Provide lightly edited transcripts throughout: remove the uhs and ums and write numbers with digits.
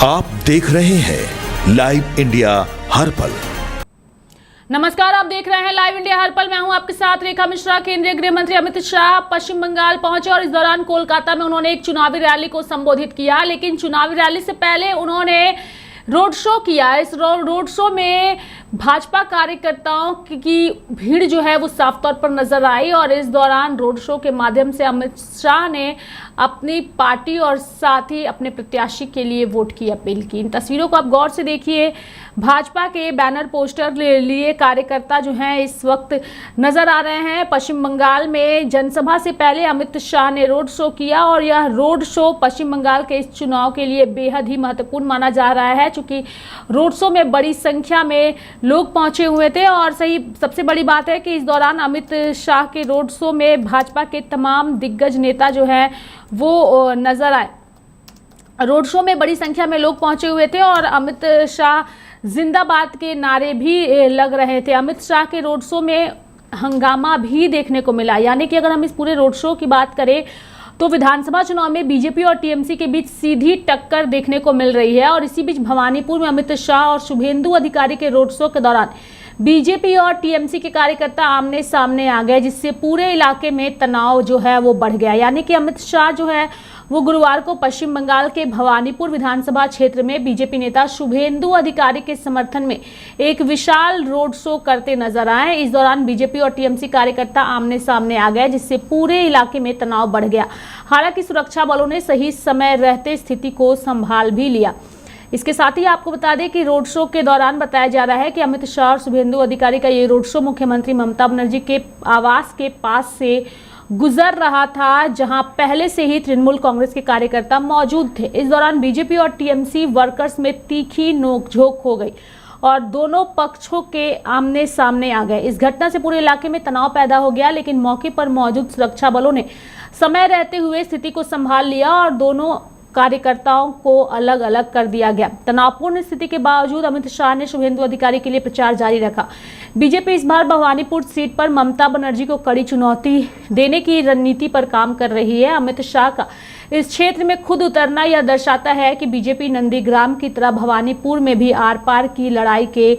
आप देख रहे हैं लाइव इंडिया हर पल। नमस्कार, आप देख रहे हैं लाइव इंडिया हर पल। मैं हूं आपके साथ रेखा मिश्रा। केंद्रीय गृह मंत्री अमित शाह पश्चिम बंगाल पहुंचे और इस दौरान कोलकाता में उन्होंने एक चुनावी रैली को संबोधित किया। लेकिन चुनावी रैली से पहले उन्होंने रोड शो किया। इस रोड शो में भाजपा कार्यकर्ताओं की भीड़ जो है वो साफ तौर पर नजर आई और इस दौरान रोड शो के माध्यम से अमित शाह ने अपनी पार्टी और साथ ही अपने प्रत्याशी के लिए वोट की अपील की। इन तस्वीरों को आप गौर से देखिए। भाजपा के बैनर पोस्टर लिए कार्यकर्ता जो हैं इस वक्त नजर आ रहे हैं। पश्चिम बंगाल में जनसभा से पहले अमित शाह ने रोड शो किया और यह रोड शो पश्चिम बंगाल के इस चुनाव के लिए बेहद ही महत्वपूर्ण माना जा रहा है, क्योंकि रोड शो में बड़ी संख्या में लोग पहुंचे हुए थे। और सबसे बड़ी बात है कि इस दौरान अमित शाह के रोड शो में भाजपा के तमाम दिग्गज नेता जो हैं वो नजर आए। रोड शो में बड़ी संख्या में लोग पहुंचे हुए थे और अमित शाह जिंदाबाद के नारे भी लग रहे थे। अमित शाह के रोड शो में हंगामा भी देखने को मिला। यानी कि अगर हम इस पूरे रोड शो की बात करें तो विधानसभा चुनाव में बीजेपी और टीएमसी के बीच सीधी टक्कर देखने को मिल रही है। और इसी बीच भवानीपुर में अमित शाह और शुभेंदु अधिकारी के रोड शो के दौरान बीजेपी और टीएमसी के कार्यकर्ता आमने सामने आ गए, जिससे पूरे इलाके में तनाव जो है वो बढ़ गया। यानी कि अमित शाह जो है वो गुरुवार को पश्चिम बंगाल के भवानीपुर विधानसभा क्षेत्र में बीजेपी नेता शुभेंदु अधिकारी के समर्थन में एक विशाल रोड शो करते नजर आए। इस दौरान बीजेपी और टीएमसी कार्यकर्ता आमने सामने आ गए, जिससे पूरे इलाके में तनाव बढ़ गया। हालांकि सुरक्षा बलों ने सही समय रहते स्थिति को संभाल भी लिया। इसके साथ ही आपको बता दें कि रोड शो के दौरान बताया जा रहा है कि अमित शाह और शुभेंदु अधिकारी का ये रोड शो मुख्यमंत्री ममता बनर्जी के आवास के पास से गुजर रहा था, जहां पहले से ही तृणमूल कांग्रेस के कार्यकर्ता मौजूद थे। इस दौरान बीजेपी और टीएमसी वर्कर्स में तीखी नोकझोंक हो गई और दोनों पक्षों के आमने सामने आ गए। इस घटना से पूरे इलाके में तनाव पैदा हो गया, लेकिन मौके पर मौजूद सुरक्षा बलों ने समय रहते हुए स्थिति को संभाल लिया और दोनों कार्यकर्ताओं को अलग अलग कर दिया गया। तनावपूर्ण स्थिति के बावजूद अमित शाह ने शुभेंदु अधिकारी के लिए प्रचार जारी रखा। बीजेपी इस बार भवानीपुर सीट पर ममता बनर्जी को कड़ी चुनौती देने की रणनीति पर काम कर रही है। अमित शाह का इस क्षेत्र में खुद उतरना यह दर्शाता है कि बीजेपी नंदीग्राम की तरह भवानीपुर में भी आर पार की लड़ाई के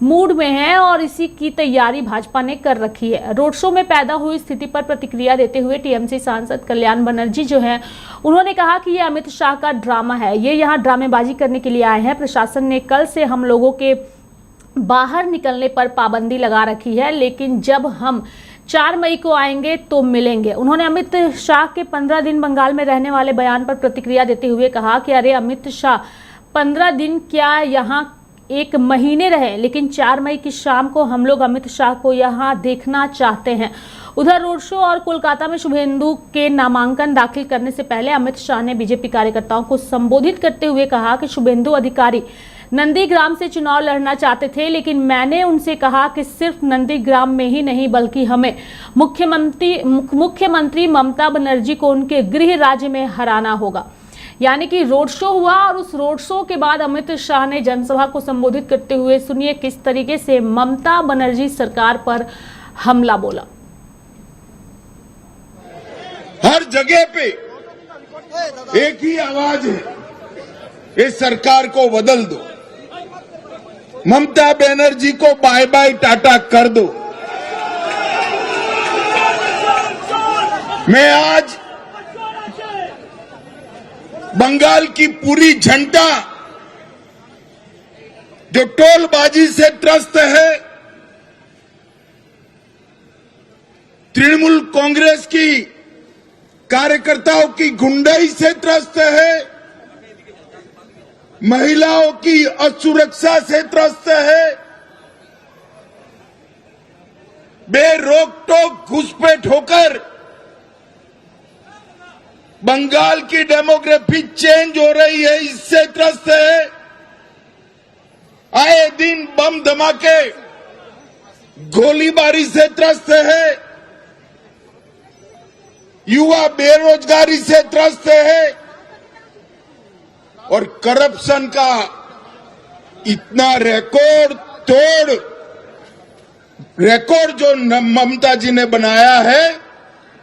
मूड में है और इसी की तैयारी भाजपा ने कर रखी है। रोड शो में पैदा हुई स्थिति पर प्रतिक्रिया देते हुए टीएमसी सांसद कल्याण बनर्जी जो हैं उन्होंने कहा कि यह अमित शाह का ड्रामा है, ये यहाँ ड्रामेबाजी करने के लिए आए हैं। प्रशासन ने कल से हम लोगों के बाहर निकलने पर पाबंदी लगा रखी है, लेकिन जब हम 4 मई को आएंगे तो मिलेंगे। उन्होंने अमित शाह के 15 दिन बंगाल में रहने वाले बयान पर प्रतिक्रिया देते हुए कहा कि अरे अमित शाह 15 दिन क्या, यहाँ 1 महीने रहे, लेकिन 4 मई की शाम को हम लोग अमित शाह को यहाँ देखना चाहते हैं। उधर रोड शो और कोलकाता में शुभेंदु के नामांकन दाखिल करने से पहले अमित शाह ने बीजेपी कार्यकर्ताओं को संबोधित करते हुए कहा कि शुभेंदु अधिकारी नंदीग्राम से चुनाव लड़ना चाहते थे, लेकिन मैंने उनसे कहा कि सिर्फ नंदीग्राम में ही नहीं बल्कि हमें मुख्यमंत्री ममता बनर्जी को उनके गृह राज्य में हराना होगा। यानी कि रोड शो हुआ और उस रोड शो के बाद अमित शाह ने जनसभा को संबोधित करते हुए सुनिए किस तरीके से ममता बनर्जी सरकार पर हमला बोला। हर जगह पे एक ही आवाज है, इस सरकार को बदल दो, ममता बनर्जी को बाय बाय टाटा कर दो। मैं आज बंगाल की पूरी जनता जो टोलबाजी से त्रस्त है, तृणमूल कांग्रेस की कार्यकर्ताओं की गुंडाई से त्रस्त है, महिलाओं की असुरक्षा से त्रस्त है, बेरोक टोक घुसपैठ होकर बंगाल की डेमोग्राफी चेंज हो रही है, इससे त्रस्त है। आए दिन बम धमाके गोलीबारी से त्रस्त है, युवा बेरोजगारी से त्रस्त है और करप्शन का इतना रिकॉर्ड जो ममता जी ने बनाया है,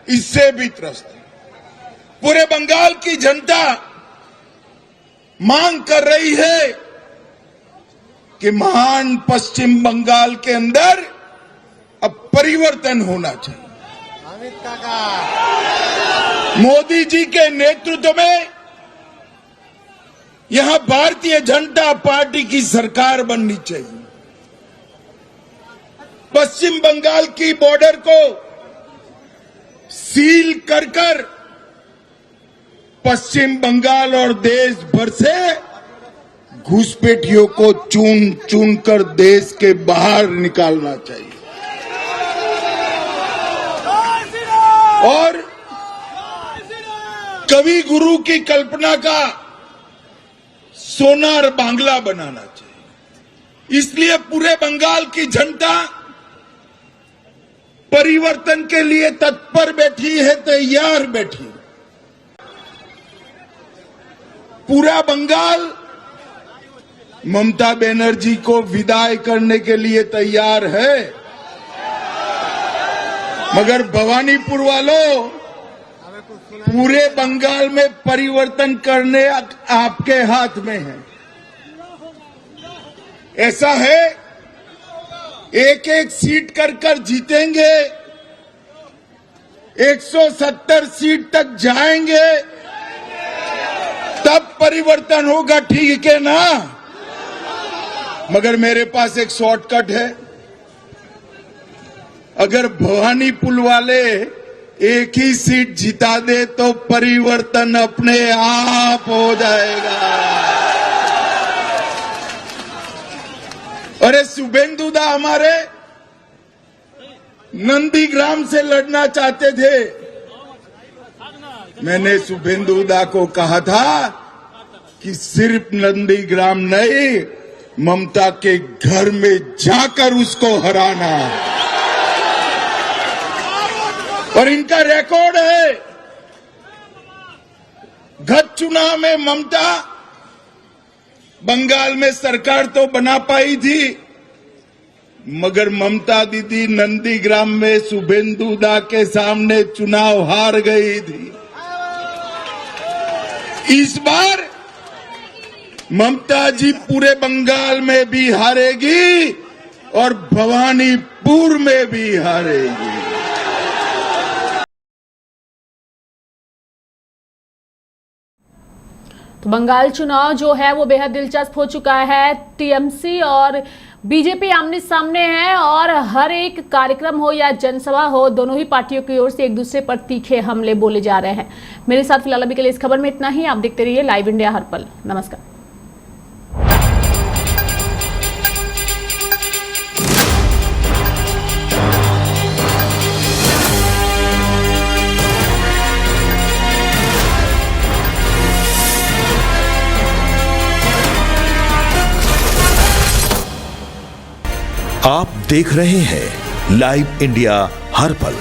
इससे भी त्रस्त है। पूरे बंगाल की जनता मांग कर रही है कि महान पश्चिम बंगाल के अंदर अब परिवर्तन होना चाहिए। मोदी जी के नेतृत्व में यहां भारतीय जनता पार्टी की सरकार बननी चाहिए। पश्चिम बंगाल की बॉर्डर को सील कर पश्चिम बंगाल और देश भर से घुसपैठियों को चुन चुन कर देश के बाहर निकालना चाहिए और कवि गुरु की कल्पना का सोनार बांग्ला बनाना चाहिए। इसलिए पूरे बंगाल की जनता परिवर्तन के लिए तत्पर बैठी है, तैयार बैठी है। पूरा बंगाल ममता बनर्जी को विदाई करने के लिए तैयार है, मगर भवानीपुर वालों, पूरे बंगाल में परिवर्तन करने आपके हाथ में है। ऐसा है, एक एक सीट कर जीतेंगे, 170 सीट तक जाएंगे, तब परिवर्तन होगा, ठीक है ना? मगर मेरे पास एक शॉर्टकट है। अगर भवानीपुर वाले एक ही सीट जिता दे तो परिवर्तन अपने आप हो जाएगा। अरे शुभेंदुदा हमारे नंदीग्राम से लड़ना चाहते थे। मैंने शुभेंदुदा को कहा था कि सिर्फ नंदीग्राम नहीं, ममता के घर में जाकर उसको हराना। और इनका रिकॉर्ड है, गत चुनाव में ममता बंगाल में सरकार तो बना पाई थी, मगर ममता दीदी नंदीग्राम में शुभेंदुदा के सामने चुनाव हार गई थी। इस बार ममता जी पूरे बंगाल में भी हारेगी और भवानीपुर में भी हारेगी। तो बंगाल चुनाव जो है वो बेहद दिलचस्प हो चुका है। टीएमसी और बीजेपी आमने सामने है और हर एक कार्यक्रम हो या जनसभा हो, दोनों ही पार्टियों की ओर से एक दूसरे पर तीखे हमले बोले जा रहे हैं। मेरे साथ फिलहाल अभी के लिए इस खबर में इतना ही। आप देखते रहिए लाइव इंडिया हर पल। नमस्कार। आप देख रहे हैं लाइव इंडिया हर पल।